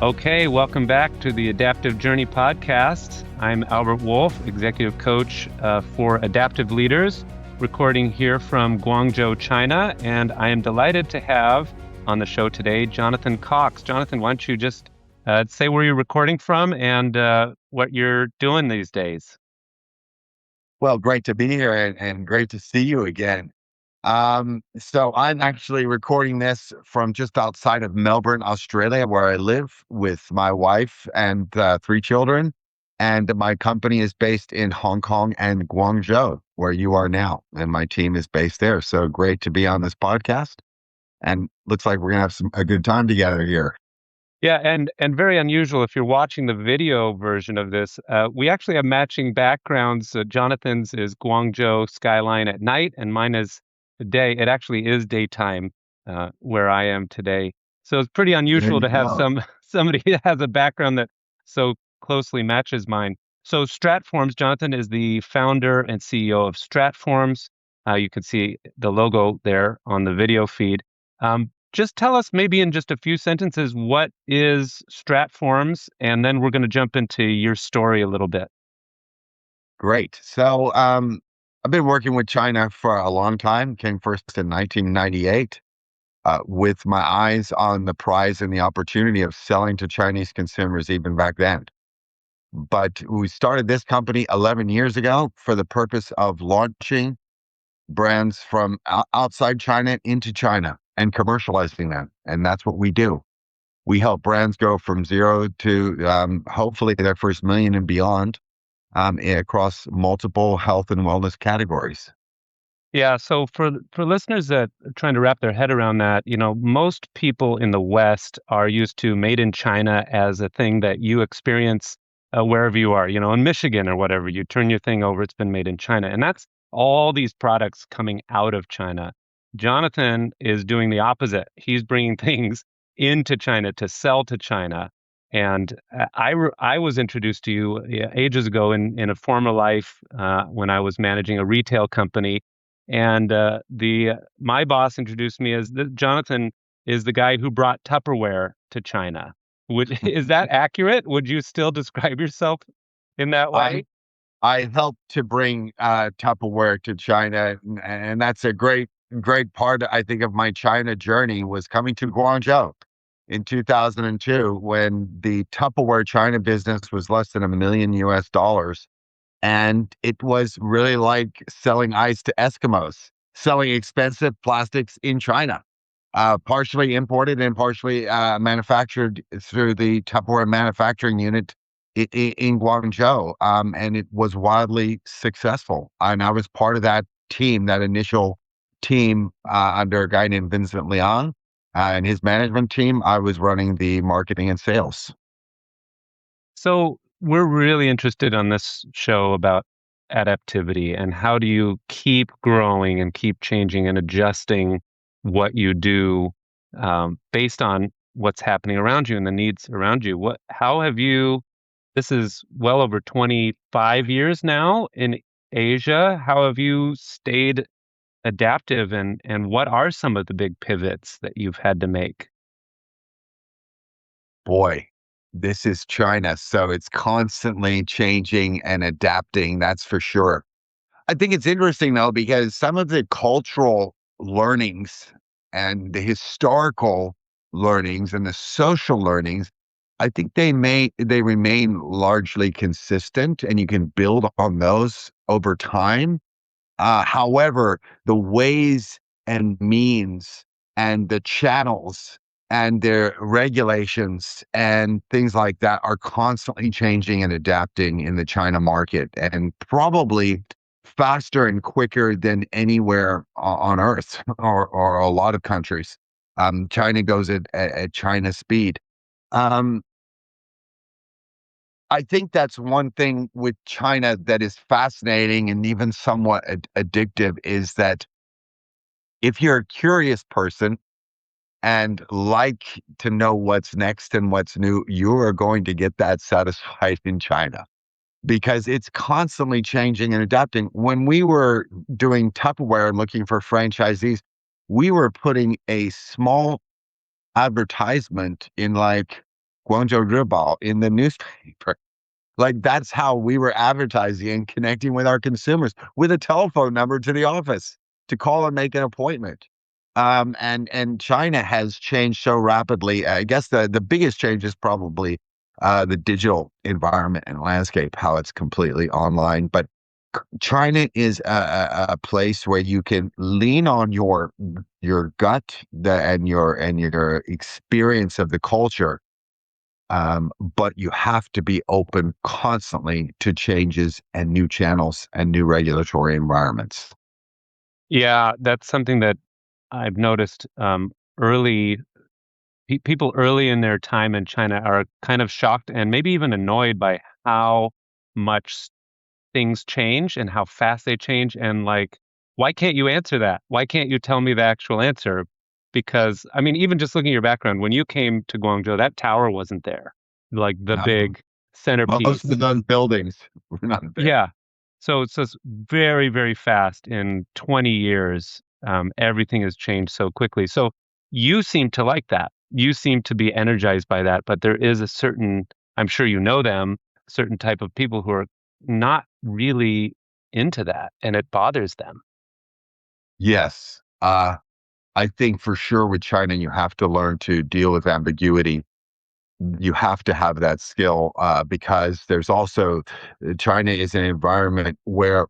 Okay, welcome back to the Adaptive Journey podcast. I'm Albert Wolfe, Executive Coach for Adaptive Leaders, recording here from Guangzhou, China. And I am delighted to have on the show today Jonathan Cox. Jonathan, why don't you just say where you're recording from and what you're doing these days? Well, great to be here and great to see you again. So I'm actually recording this from just outside of Melbourne, Australia, where I live with my wife and three children. And my company is based in Hong Kong and Guangzhou, where you are now. And my team is based there. So great to be on this podcast. And looks like we're going to have a good time together here. Yeah, and very unusual. If you're watching the video version of this, we actually have matching backgrounds. Jonathan's is Guangzhou skyline at night, and mine is day. It actually is daytime where I am today. So it's pretty There unusual you to have go. somebody that has a background that so closely matches mine. So StratForms, Jonathan is the founder and CEO of StratForms. You can see the logo there on the video feed. Just tell us maybe in just a few sentences, what is StratForms? And then we're going to jump into your story a little bit. Great. So I've been working with China for a long time, came first in 1998. With my eyes on the prize and the opportunity of selling to Chinese consumers even back then. But we started this company 11 years ago for the purpose of launching brands from outside China into China and commercializing them. And that's what we do. We help brands go from zero to hopefully their first million and beyond across multiple health and wellness categories. Yeah, so for listeners that are trying to wrap their head around that, most people in the West are used to made in China as a thing that you experience wherever you are, in Michigan or whatever. You turn your thing over, it's been made in China. And that's all these products coming out of China. Jonathan is doing the opposite. He's bringing things into China to sell to China. And I was introduced to you ages ago in a former life when I was managing a retail company. And the my boss introduced me as Jonathan is the guy who brought Tupperware to China. Is that accurate? Would you still describe yourself in that way? I I helped to bring Tupperware to China, and that's a great part, I think, of my China journey was coming to Guangzhou in 2002 when the Tupperware China business was less than $1 million. And it was really like selling ice to Eskimos, selling expensive plastics in China, partially imported and partially manufactured through the Tupperware manufacturing unit in Guangzhou. And it was wildly successful. And I was part of that team, that initial team under a guy named Vincent Liang and his management team. I was running the marketing and sales. So we're really interested on this show about adaptivity and how do you keep growing and keep changing and adjusting what you do based on what's happening around you and the needs around you. How have you? This is well over 25 years now in Asia. How have you stayed adaptive and what are some of the big pivots that you've had to make? Boy, this is China. So it's constantly changing and adapting. That's for sure. I think it's interesting though, because some of the cultural learnings and the historical learnings and the social learnings, I think they remain largely consistent and you can build on those over time. However, the ways and means and the channels and their regulations and things like that are constantly changing and adapting in the China market and probably faster and quicker than anywhere on earth or a lot of countries. China goes at China speed. Um, I think that's one thing with China that is fascinating and even somewhat addictive is that if you're a curious person and like to know what's next and what's new, you are going to get that satisfied in China because it's constantly changing and adapting. When we were doing Tupperware and looking for franchisees, we were putting a small advertisement in like Guangzhou Ribao in the newspaper. Like that's how we were advertising and connecting with our consumers with a telephone number to the office to call and make an appointment. And China has changed so rapidly. I guess the biggest change is probably the digital environment and landscape, how it's completely online. But China is a place where you can lean on your gut and your experience of the culture, but you have to be open constantly to changes and new channels and new regulatory environments. Yeah, that's something that I've noticed early people early in their time in China are kind of shocked and maybe even annoyed by how much things change and how fast they change and like why can't you answer that? Why can't you tell me the actual answer? Because I mean, even just looking at your background, when you came to Guangzhou, that tower wasn't there. Like the Um, big Most of centerpiece. those buildings were not there. Yeah. So it's very, very fast. In 20 years, everything has changed so quickly. So you seem to like that. You seem to be energized by that. But there is a certain, I'm sure you know them, certain type of people who are not really into that, and it bothers them. Yes. I think for sure with China, you have to learn to deal with ambiguity. You have to have that skill because there's also China is an environment where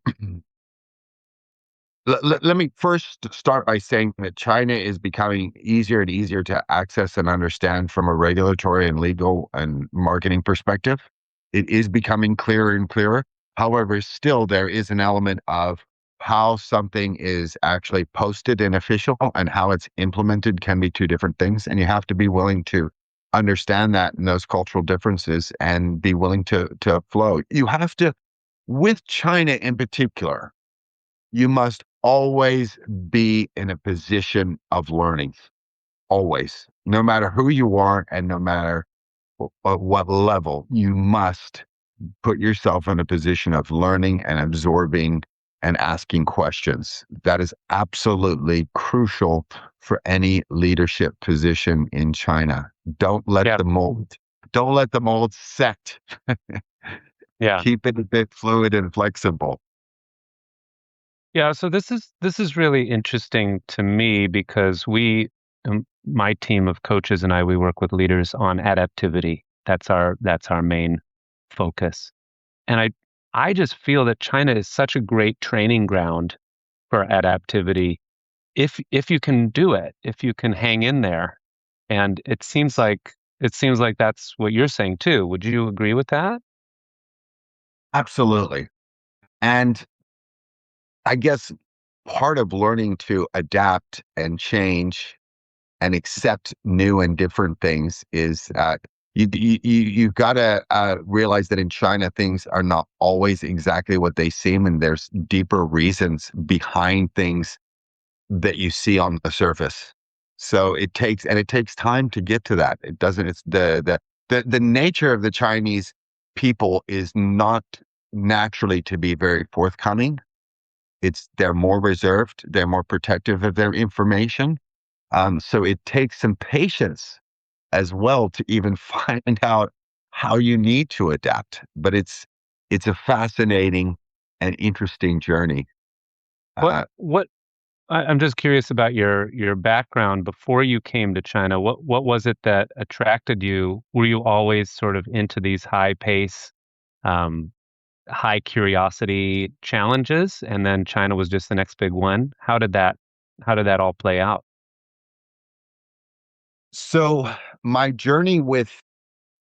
let me first start by saying that China is becoming easier and easier to access and understand from a regulatory and legal and marketing perspective. It is becoming clearer and clearer. However, still there is an element of how something is actually posted and official and how it's implemented can be two different things. And you have to be willing to understand that and those cultural differences and be willing to flow. You have to, with China in particular, you must always be in a position of learning, always, no matter who you are and no matter at what level, you must put yourself in a position of learning and absorbing and asking questions. That is absolutely crucial for any leadership position in China. Don't let Yeah. the mold, don't let the mold set. Yeah. Keep it a bit fluid and flexible. Yeah, so this is really interesting to me because my team of coaches and I, we work with leaders on adaptivity. That's our main focus. And I just feel that China is such a great training ground for adaptivity if you can do it, if you can hang in there. And it seems like that's what you're saying too. Would you agree with that? Absolutely. And I guess part of learning to adapt and change and accept new and different things is you've got to realize that in China things are not always exactly what they seem, and there's deeper reasons behind things that you see on the surface. So it takes time to get to that. It doesn't. It's the nature of the Chinese people is not naturally to be very forthcoming. They're more reserved. They're more protective of their information. So it takes some patience as well to even find out how you need to adapt. But it's a fascinating and interesting journey. What Uh, what I'm just curious about your background before you came to China. What was it that attracted you? Were you always sort of into these high pace, um, high curiosity challenges, and then China was just the next big one? How did that all play out? so my journey with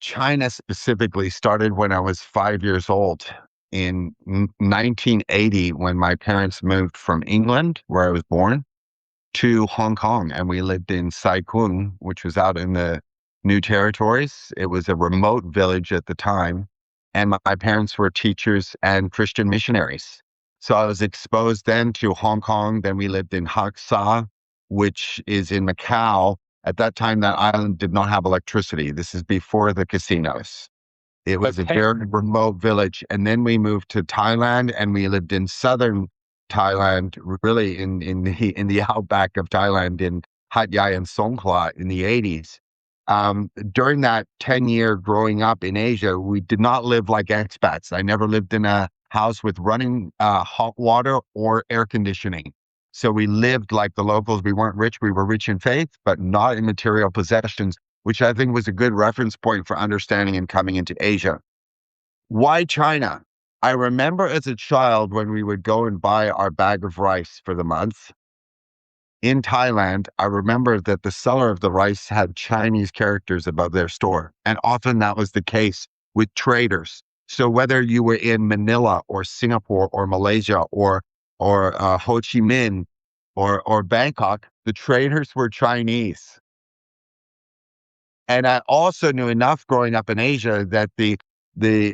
China specifically started when I was 5 years old in 1980 when my parents moved from England, where I was born, to Hong Kong, and we lived in Sai Kung, which was out in the New Territories. It was a remote village at the time, and my parents were teachers and Christian missionaries. So I was exposed then to Hong Kong. Then we lived in Hak Sa, which is in Macau. At that time, that island did not have electricity. This is before the casinos. It was a Okay. very remote village. And then we moved to Thailand and we lived in southern Thailand, really in the outback of Thailand in Hat Yai and Songkhla in the 80s. During that 10-year growing up in Asia, we did not live like expats. I never lived in a house with running hot water or air conditioning. So we lived like the locals. We weren't rich. We were rich in faith, but not in material possessions, which I think was a good reference point for understanding and coming into Asia. Why China? I remember as a child when we would go and buy our bag of rice for the month in Thailand, I remember that the seller of the rice had Chinese characters above their store. And often that was the case with traders. So whether you were in Manila or Singapore or Malaysia or Ho Chi Minh or Bangkok, the traders were Chinese. And I also knew enough growing up in Asia that the the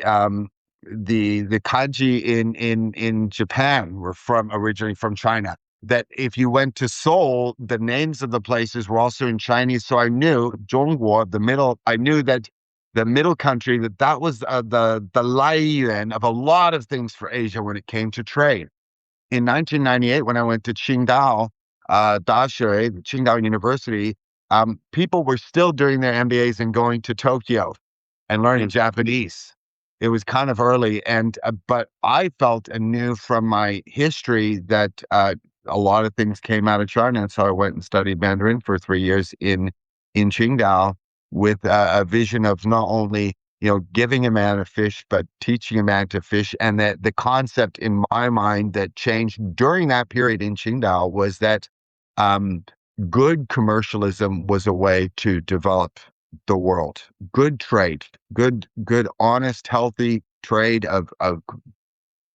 kanji in Japan were from originally from China. That if you went to Seoul, the names of the places were also in Chinese. So I knew Zhongguo, the middle. I knew that the middle country that was the Laiyuan of a lot of things for Asia when it came to trade. In 1998, when I went to Qingdao, Dashi, Qingdao University, people were still doing their MBAs and going to Tokyo and learning Japanese. It was kind of early, and but I felt and knew from my history that a lot of things came out of China, and so I went and studied Mandarin for 3 years in Qingdao with a vision of not only giving a man a fish, but teaching a man to fish. And that the concept in my mind that changed during that period in Qingdao was that um, good commercialism was a way to develop the world. Good trade, good, honest, healthy trade of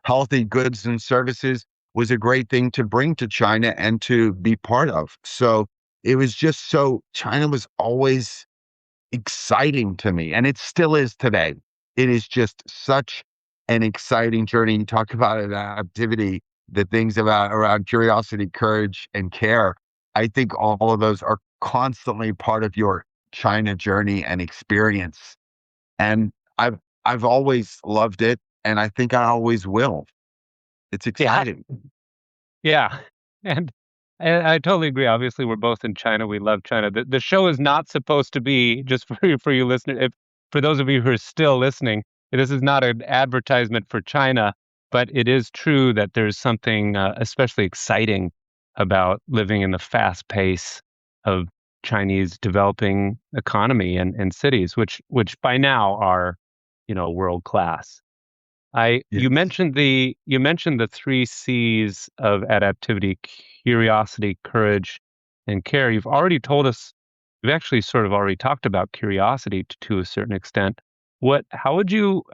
healthy goods and services was a great thing to bring to China and to be part of. So it was just China was always exciting to me, and it still is today. It is just such an exciting journey. You talk about an activity, the things about around curiosity, courage, and care. I think all of those are constantly part of your China journey and experience. And I've always loved it, and I think I always will. It's Yeah. exciting. Yeah. And and I totally agree. Obviously, we're both in China. We love China. The show is not supposed to be just for you listeners. If for those of you who are still listening, this is not an advertisement for China, but it is true that there's something especially exciting about living in the fast pace of Chinese developing economy and cities, which by now are, world class. I Yes. you mentioned the three C's of adaptivity: curiosity, courage, and care. You've actually sort of already talked about curiosity to a certain extent. How would you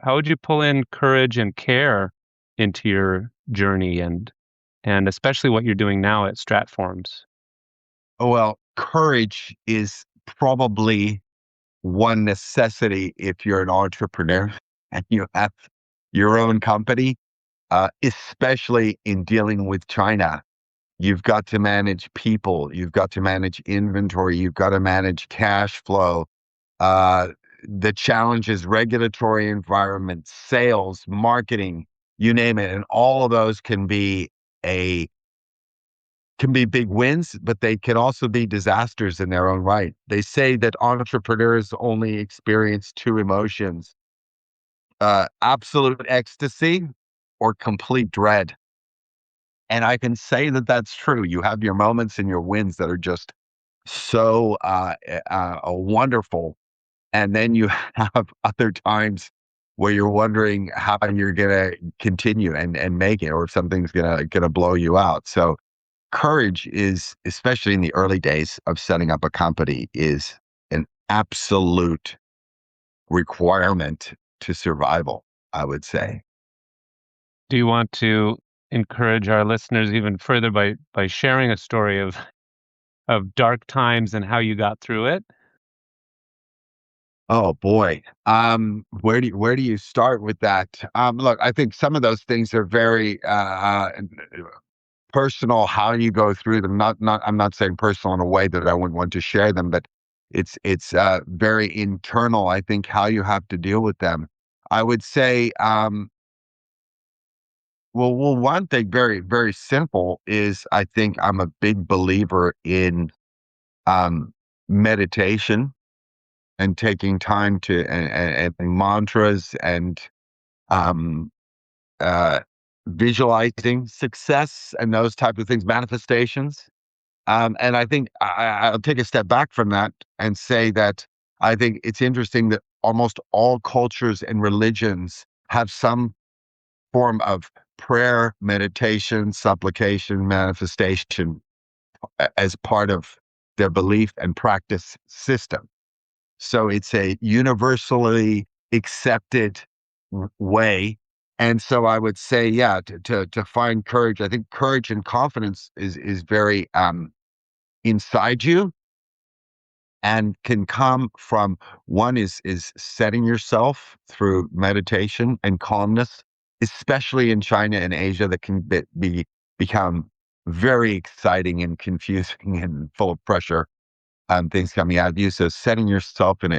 pull in courage and care into your journey and especially what you're doing now at StratForms? Well, courage is probably one necessity if you're an entrepreneur and you have your own company, especially in dealing with China. You've got to manage people, you've got to manage inventory, you've got to manage cash flow, uh, the challenges, regulatory environment, sales, marketing, you name it. And all of those a can be big wins, but they can also be disasters in their own right. They say that entrepreneurs only experience two emotions, absolute ecstasy or complete dread. And I can say that that's true. You have your moments and your wins that are just so wonderful. And then you have other times where you're wondering how you're going to continue and make it, or if something's going to blow you out. So courage is, especially in the early days of setting up a company, is an absolute requirement to survival, I would say. Do you want to encourage our listeners even further by sharing a story of dark times and how you got through it? Oh boy. Where do you start with that? Look, I think some of those things are very personal, how you go through them. I'm not saying personal in a way that I wouldn't want to share them, but it's very internal, I think, how you have to deal with them. I would say, well, one thing very, very simple is I think I'm a big believer in um meditation. and taking time to and mantras and um, uh, visualizing success and those type of things, manifestations. And I think I'll take a step back from that and say that I think it's interesting that almost all cultures and religions have some form of prayer, meditation, supplication, manifestation as part of their belief and practice system. So it's a universally accepted way. And so I would say, yeah, to find courage, I think courage and confidence is very inside you and can come from one is setting yourself through meditation and calmness, especially in China and Asia, that can become very exciting and confusing and full of pressure, things coming at you. So setting yourself in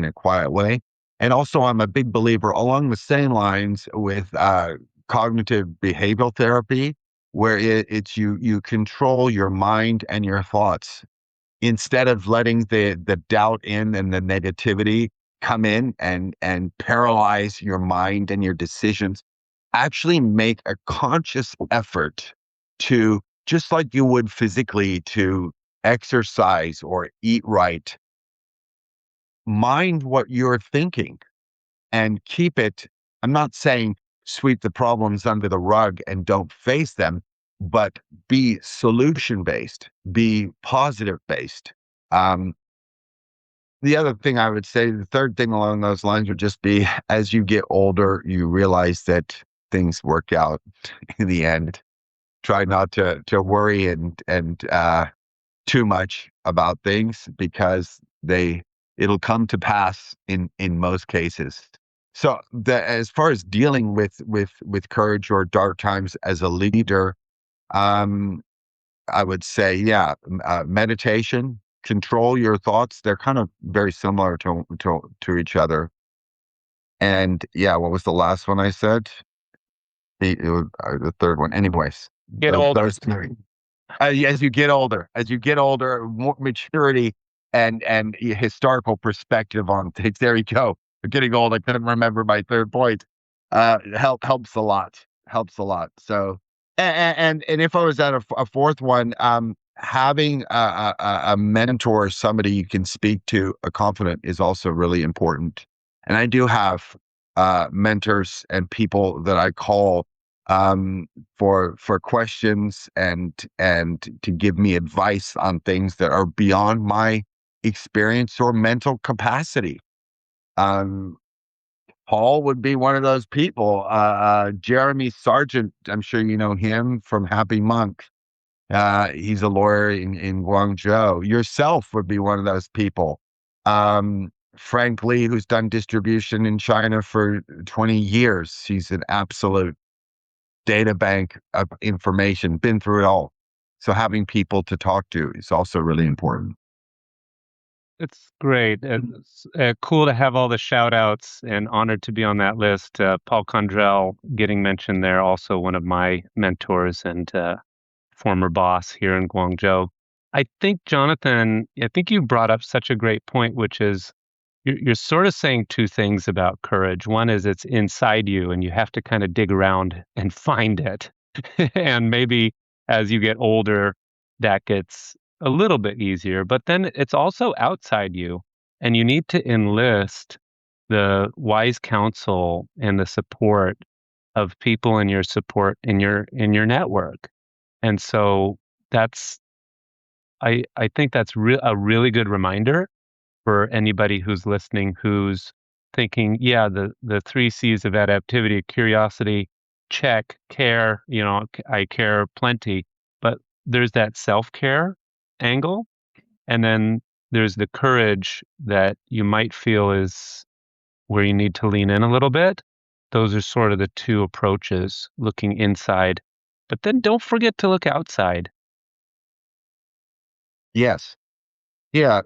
a quiet way. And also, I'm a big believer along the same lines with cognitive behavioral therapy, where it's you control your mind and your thoughts instead of letting the doubt in and the negativity come in and paralyze your mind and your decisions. Actually make a conscious effort to, just like you would physically, to exercise or eat right, mind what you're thinking and keep it. I'm not saying sweep the problems under the rug and don't face them, but be solution based, be positive based. Um, the other thing I would say, the third thing along those lines would just be, as you get older, you realize that things work out in the end. Try not to worry and too much about things, because it'll come to pass in most cases. So as far as dealing with courage or dark times as a leader, um, I would say, yeah, meditation, control your thoughts. They're kind of very similar to each other. And yeah, what was the last one I said? The third one. Anyways, Get older. those three. As you get older, more maturity and historical perspective on things. There you go. I'm getting old. I couldn't remember my third point. Helps a lot. Helps a lot. So, and if I was at a fourth one, having a mentor, somebody you can speak to, a confidant, is also really important. And I do have mentors and people that I call for questions and to give me advice on things that are beyond my experience or mental capacity. Um, Paul would be one of those people. Jeremy Sargent, I'm sure you know him from Happy Monk. He's a lawyer in Guangzhou. Yourself would be one of those people. Frank Lee, who's done distribution in China for 20 years. He's an absolute data bank of information, been through it all. So having people to talk to is also really important. It's great. And it's cool to have all the shout outs, and honored to be on that list. Paul Condrell getting mentioned there, also one of my mentors and former boss here in Guangzhou. I think, Jonathan, I think you brought up such a great point, which is you're sort of saying two things about courage. One is it's inside you and you have to kind of dig around and find it. And maybe as you get older, that gets a little bit easier. But then it's also outside you, and you need to enlist the wise counsel and the support of people in your support in your network. And so that's I think that's a really good reminder for anybody who's listening, who's thinking, yeah, the three C's of adaptivity: curiosity, check; care, I care plenty. But there's that self-care angle, and then there's the courage that you might feel is where you need to lean in a little bit. Those are sort of the two approaches, looking inside. But then don't forget to look outside. Yes. Yeah.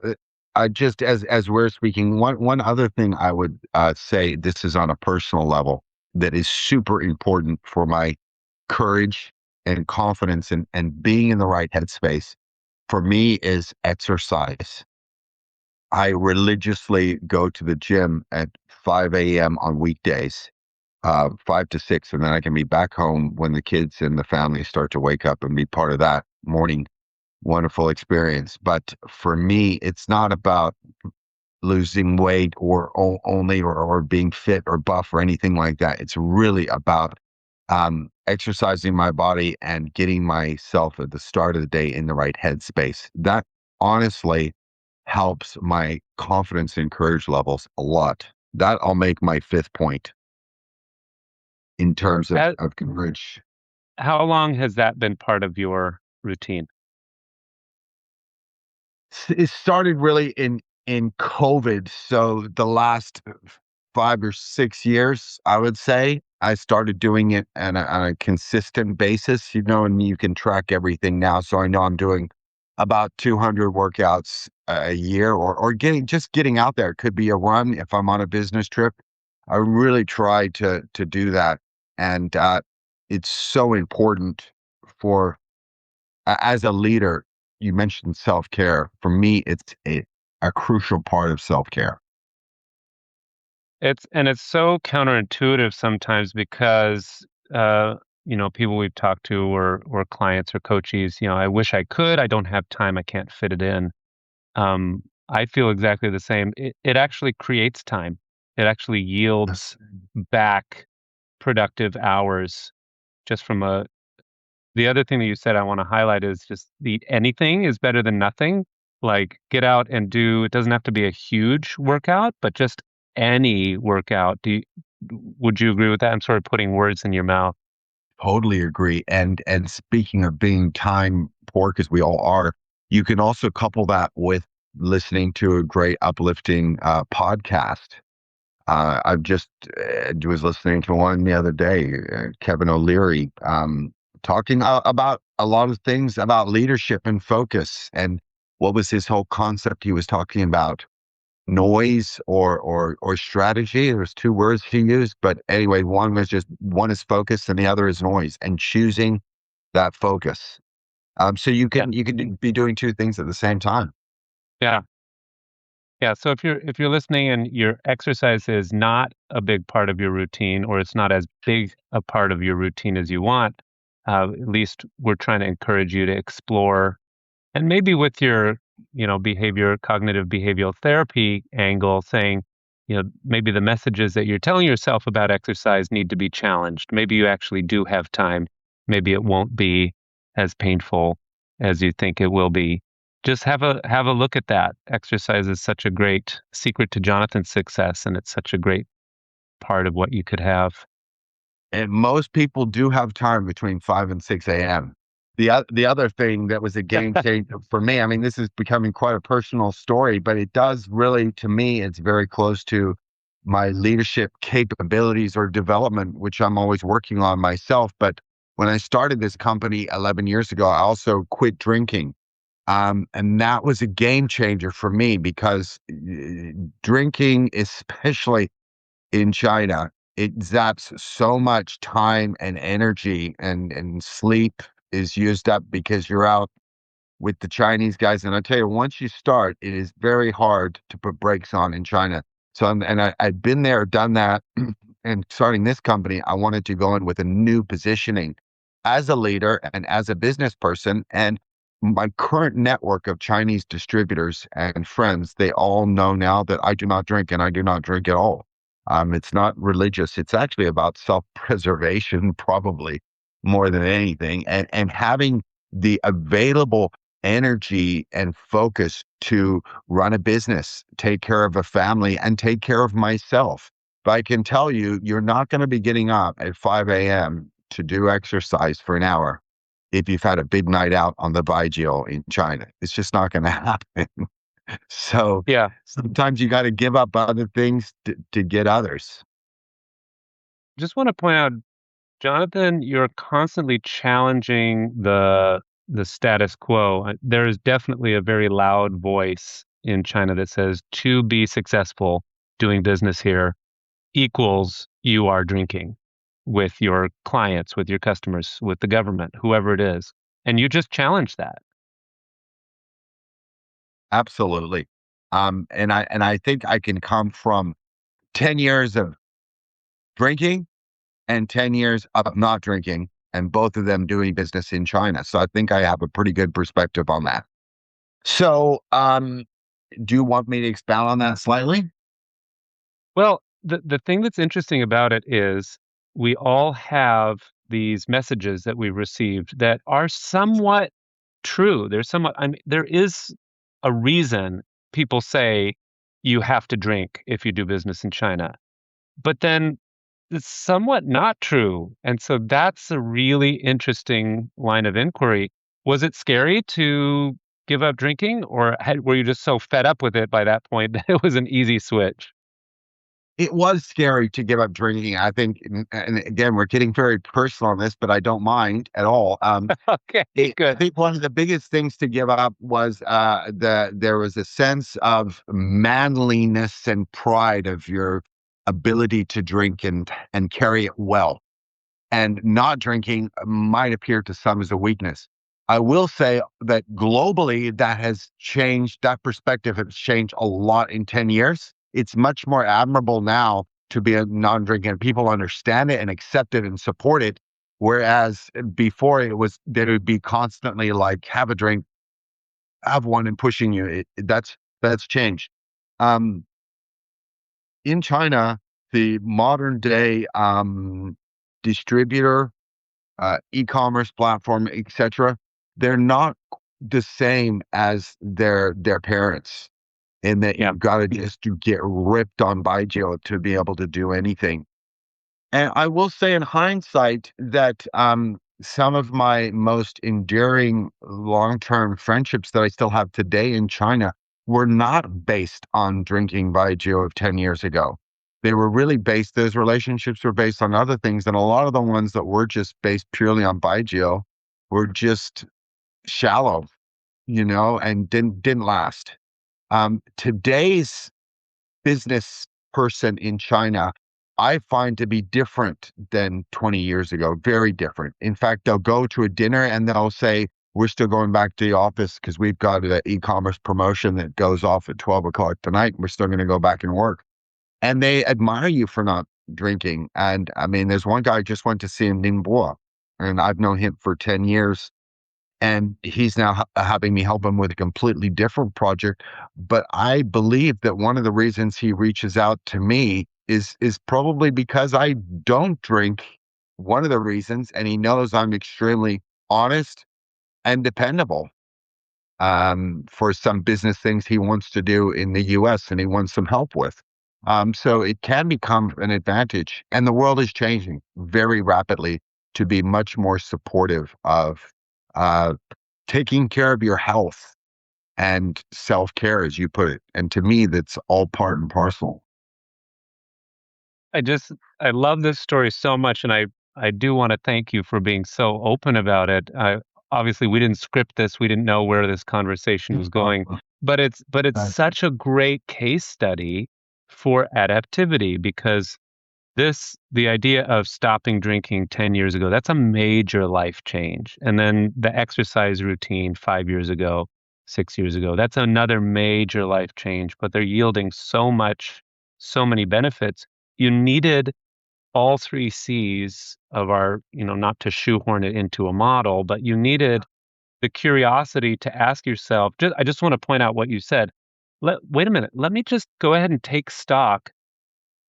I just as we're speaking, one other thing I would say, this is on a personal level, that is super important for my courage and confidence and being in the right headspace for me, is exercise. I religiously go to the gym at 5 a.m. on weekdays, 5 to 6, and then I can be back home when the kids and the family start to wake up and be part of that morning wonderful experience. But for me, it's not about losing weight or only or being fit or buff or anything like that. It's really about exercising my body and getting myself at the start of the day in the right headspace. That honestly helps my confidence and courage levels a lot. That I'll make my fifth point in terms At, of courage. how long has that been part of your routine? It started really in COVID. So the last 5 or 6 years, I would say, I started doing it on a consistent basis, and you can track everything now. So I know I'm doing about 200 workouts a year or getting out there. It could be a run if I'm on a business trip. I really try to do that. And it's so important for as a leader. You mentioned self-care. For me, it's a crucial part of self-care. It's so counterintuitive sometimes because people we've talked to or clients or coaches, I wish I could, I don't have time, I can't fit it in. I feel exactly the same. It actually creates time. It actually yields back productive hours just from a the other thing that you said I want to highlight is just the anything is better than nothing. Like get out and do, it doesn't have to be a huge workout, but just any workout. Would you agree with that? I'm sort of putting words in your mouth. Totally agree. And speaking of being time poor, because we all are, you can also couple that with listening to a great uplifting podcast. I just was listening to one the other day, Kevin O'Leary, talking about a lot of things about leadership and focus. And what was his whole concept he was talking about? Noise or strategy. There's two words he used, but anyway, one is focus and the other is noise, and choosing that focus. So Yeah. you can be doing two things at the same time. Yeah. Yeah. So if you're listening and your exercise is not a big part of your routine or it's not as big a part of your routine as you want, at least we're trying to encourage you to explore. And maybe with your, cognitive behavioral therapy angle, saying, maybe the messages that you're telling yourself about exercise need to be challenged. Maybe you actually do have time. Maybe it won't be as painful as you think it will be. Just have a look at that. Exercise is such a great secret to Jonathan's success, and it's such a great part of what you could have. And most people do have time between 5 and 6 a.m. The other thing that was a game changer for me, I mean, this is becoming quite a personal story, but it does really, to me, it's very close to my leadership capabilities or development, which I'm always working on myself. But when I started this company 11 years ago, I also quit drinking. And that was a game changer for me because drinking, especially in China, it zaps so much time and energy, and sleep is used up because you're out with the Chinese guys. And I tell you, once you start, it is very hard to put brakes on in China. So, I'd been there, done that, and starting this company, I wanted to go in with a new positioning as a leader and as a business person. And my current network of Chinese distributors and friends, they all know now that I do not drink and I do not drink at all. It's not religious. It's actually about self-preservation, probably more than anything, and having the available energy and focus to run a business, take care of a family, and take care of myself. But I can tell you, you're not going to be getting up at 5 a.m. to do exercise for an hour if you've had a big night out on the Baijiu in China. It's just not going to happen. So Yeah. sometimes you got to give up other things to get others. Just want to point out, Jonathan, you're constantly challenging the status quo. There is definitely a very loud voice in China that says to be successful doing business here equals you are drinking with your clients, with your customers, with the government, whoever it is. And you just challenge that. Absolutely. And I think I can come from 10 years of drinking and 10 years of not drinking, and both of them doing business in China. So I think I have a pretty good perspective on that. So, do you want me to expound on that slightly? Well, the thing that's interesting about it is we all have these messages that we received that are somewhat true. There's somewhat, I mean, there is a reason people say you have to drink if you do business in China. But then it's somewhat not true. And so that's a really interesting line of inquiry. Was it scary to give up drinking, or were you just so fed up with it by that point that it was an easy switch? It was scary to give up drinking. I think, and again, we're getting very personal on this, but I don't mind at all. Okay, I good. think one of the biggest things to give up was there was a sense of manliness and pride of your ability to drink and carry it well. And not drinking might appear to some as a weakness. I will say that globally, that has changed. That perspective has changed a lot in 10 years. It's much more admirable now to be a non drinker. People understand it and accept it and support it. Whereas before it was, they would be constantly like, have a drink, have one, and pushing you. That's changed. Um, in China, the modern day distributor, e-commerce platform, etc., they're not the same as their parents, in that Yeah. you've got to just to get ripped on by Joe to be able to do anything. And I will say in hindsight that some of my most enduring long-term friendships that I still have today in China were not based on drinking baijiu of 10 years ago. They were really based, those relationships were based on other things. And a lot of the ones that were just based purely on baijiu were just shallow, and didn't last. Today's business person in China, I find to be different than 20 years ago, very different. In fact, they'll go to a dinner and they'll say, we're still going back to the office because we've got an e-commerce promotion that goes off at 12 o'clock tonight. And we're still going to go back and work. And they admire you for not drinking. And I mean, there's one guy I just went to see in Ningbo, and I've known him for 10 years, and he's now having me help him with a completely different project. But I believe that one of the reasons he reaches out to me is probably because I don't drink. One of the reasons, and he knows I'm extremely honest and dependable for some business things he wants to do in the US and he wants some help with. So it can become an advantage. And the world is changing very rapidly to be much more supportive of uh, taking care of your health and self care, as you put it. And to me, that's all part and parcel. I just I love this story so much, and I do want to thank you for being so open about it. Obviously, we didn't script this; we didn't know where this conversation was going, but it's such a great case study for adaptivity because the idea of stopping drinking 10 years ago, that's a major life change. And then the exercise routine 5 years ago, 6 years ago, that's another major life change, but they're yielding so much, so many benefits. You needed all three C's of our, not to shoehorn it into a model, but you needed the curiosity to ask yourself, I just want to point out what you said. Wait a minute, let me just go ahead and take stock.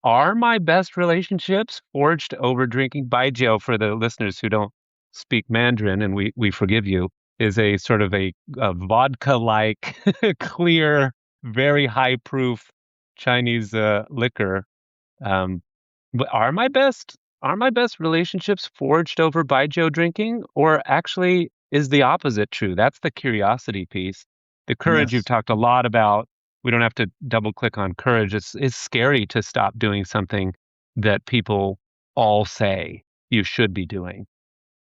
Are my best relationships forged over drinking? Baijiu, for the listeners who don't speak Mandarin, and we forgive you, is a sort of a vodka-like, clear, very high proof Chinese liquor. Um, but are my best relationships forged over baijiu drinking, or actually is the opposite true? That's the curiosity piece. The courage you've Yes. talked a lot about. We don't have to double click on courage. It's scary to stop doing something that people all say you should be doing.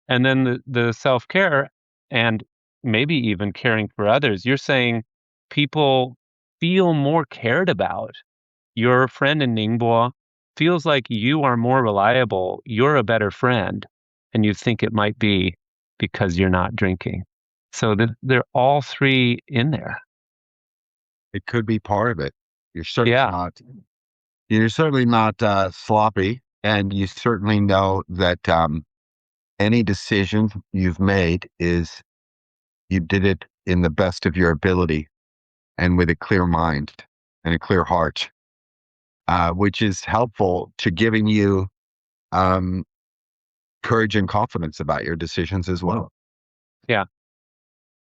And then the self-care and maybe even caring for others. You're saying people feel more cared about. Your friend in Ningbo feels like you are more reliable, you're a better friend, and you think it might be because you're not drinking. So they're all three in there. It could be part of it. You're certainly Yeah. not. You're certainly not sloppy, and you certainly know that any decision you've made is you did it in the best of your ability and with a clear mind and a clear heart, which is helpful to giving you um, courage and confidence about your decisions as well. Yeah.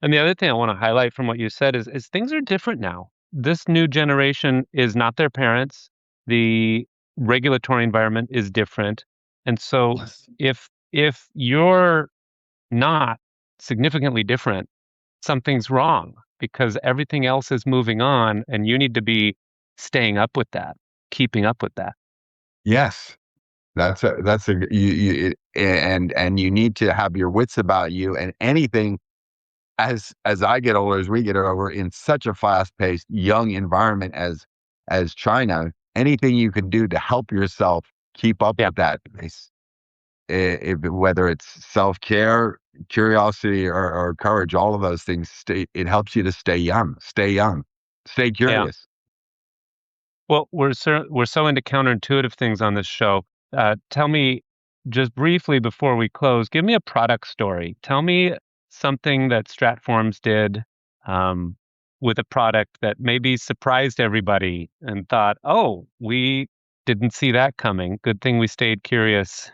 And the other thing I want to highlight from what you said is things are different now. This new generation is not their parents. The regulatory environment is different. And so Yes. if you're not significantly different, something's wrong because everything else is moving on and you need to be staying up with that, keeping up with that. Yes. That's a and you need to have your wits about you, and anything as I get older, as we get older, in such a fast-paced, young environment as China, anything you can do to help yourself keep up Yeah. with that pace, whether it's self-care, curiosity, or courage, all of those things, it helps you to stay young, stay Yeah. curious. Well, we're so into counterintuitive things on this show. Tell me just briefly before we close, give me a product story. Tell me something that StratForms did um, with a product that maybe surprised everybody and thought, "Oh, we didn't see that coming. Good thing we stayed curious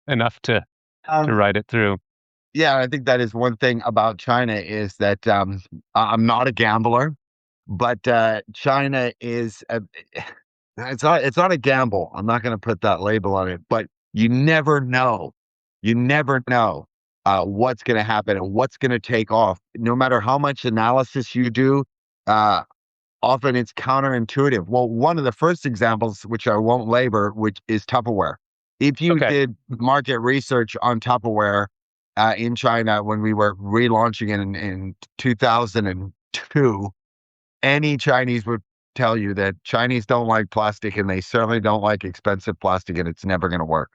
enough to Um, ride it through." yeah, I think that is one thing about China is that I'm not a gambler. But, China is a it's not a gamble. I'm not gonna put that label on it, but you never know. You never know, what's gonna happen and what's gonna take off. No matter how much analysis you do, uh, often it's counterintuitive. Well, one of the first examples, which I won't labor, which is Tupperware. If you Okay. did market research on Tupperware, in China when we were relaunching it in 2002, any Chinese would tell you that Chinese don't like plastic and they certainly don't like expensive plastic and it's never going to work.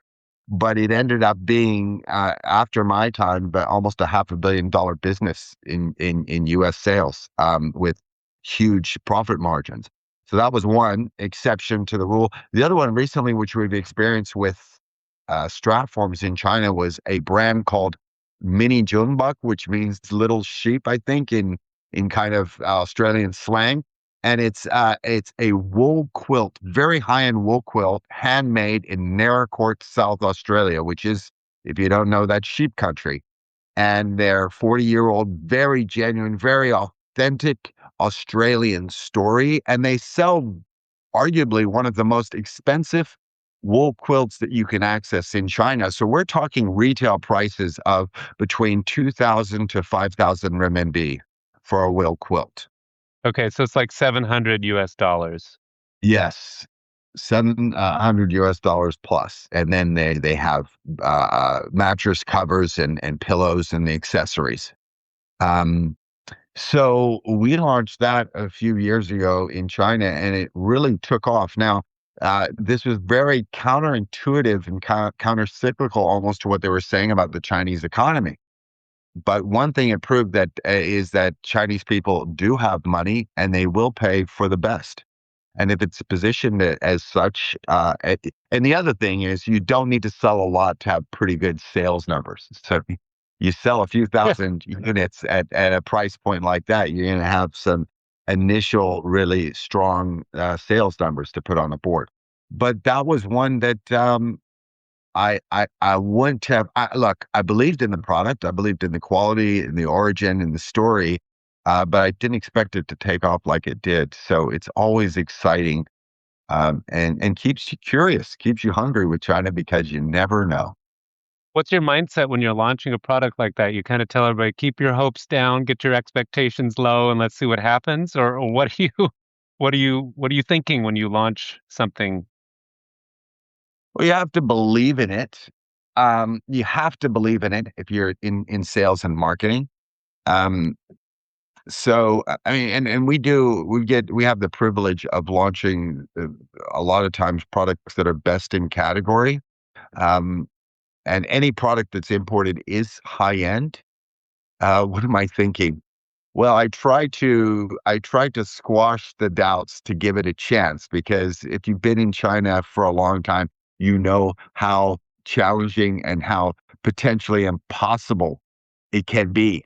But it ended up being, after my time, but almost a $500 million business in US sales, with huge profit margins. So that was one exception to the rule. The other one recently, which we've experienced with StratForms in China, was a brand called Mini Junbok, which means little sheep, I think, in kind of Australian slang. And it's a wool quilt, very high-end wool quilt, handmade in Naracoorte, South Australia, which is, if you don't know, that's sheep country. And they're 40-year-old, very genuine, very authentic Australian story. And they sell arguably one of the most expensive wool quilts that you can access in China. So we're talking retail prices of between 2,000 to 5,000 renminbi for a wool quilt. Okay, so it's like 700 US dollars. Yes. 700 US dollars plus. And then they have mattress covers and pillows and the accessories. Um, so we launched that a few years ago in China and it really took off. Now, this was very counterintuitive and counter cyclical almost to what they were saying about the Chinese economy. But one thing it proved that is that Chinese people do have money and they will pay for the best. And if it's positioned as such, and the other thing is you don't need to sell a lot to have pretty good sales numbers. So you sell a few thousand units at a price point like that, you're going to have some initial really strong sales numbers to put on the board. But that was one that I wouldn't have. Look, I believed in the product, I believed in the quality and the origin and the story, but I didn't expect it to take off like it did. So it's always exciting, and keeps you curious, keeps you hungry with China because you never know. What's your mindset when you're launching a product like that? You kind of tell everybody, keep your hopes down, get your expectations low, and let's see what happens. Or what do you, what are you thinking when you launch something? Well, you have to believe in it. You have to believe in it if you're in sales and marketing. Um, So, I mean, and we have the privilege of launching a lot of times products that are best in category. Um, and any product that's imported is high end. What am I thinking? Well, I try to squash the doubts to give it a chance because if you've been in China for a long time, you know how challenging and how potentially impossible it can be.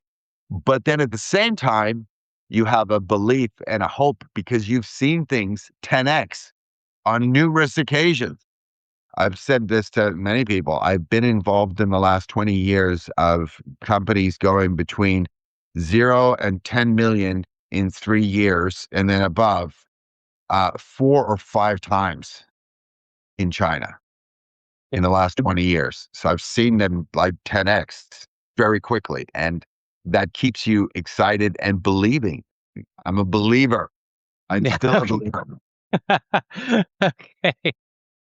But then at the same time, you have a belief and a hope because you've seen things 10x on numerous occasions. I've said this to many people. I've been involved in the last 20 years of companies going between 0 and 10 million in 3 years and then above, 4 or 5 times in China in the last 20 years. So I've seen them like 10x very quickly. And that keeps you excited and believing. I'm a believer. I'm Yeah. still a believer. Okay.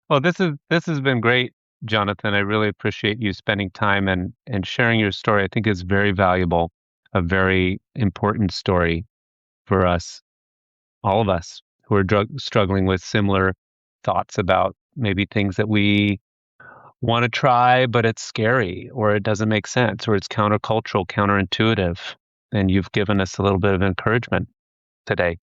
Well, this has been great, Jonathan. I really appreciate you spending time and sharing your story. I think it's very valuable, a very important story for us, all of us who are struggling with similar thoughts about maybe things that we want to try, but it's scary or it doesn't make sense or it's countercultural, counterintuitive. And you've given us a little bit of encouragement today.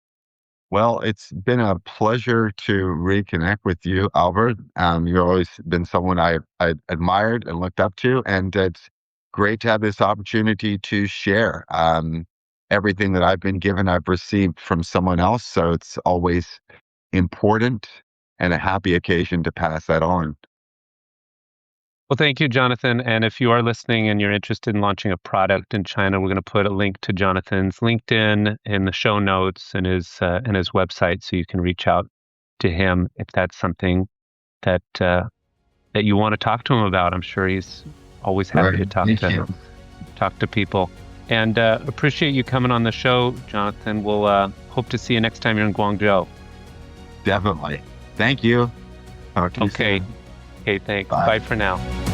Well, it's been a pleasure to reconnect with you, Albert. You've always been someone I admired and looked up to, and it's great to have this opportunity to share everything that I've been given, I've received from someone else. So it's always important and a happy occasion to pass that on. Well, thank you, Jonathan. And if you are listening and you're interested in launching a product in China, we're going to put a link to Jonathan's LinkedIn in the show notes and his website, so you can reach out to him if that's something that that you want to talk to him about. I'm sure he's always happy to Right. Thank you. talk to people. And appreciate you coming on the show, Jonathan. We'll hope to see you next time you're in Guangzhou. Definitely. Thank you. Talk to you Okay. soon. Okay. Thanks. Bye. Bye for now.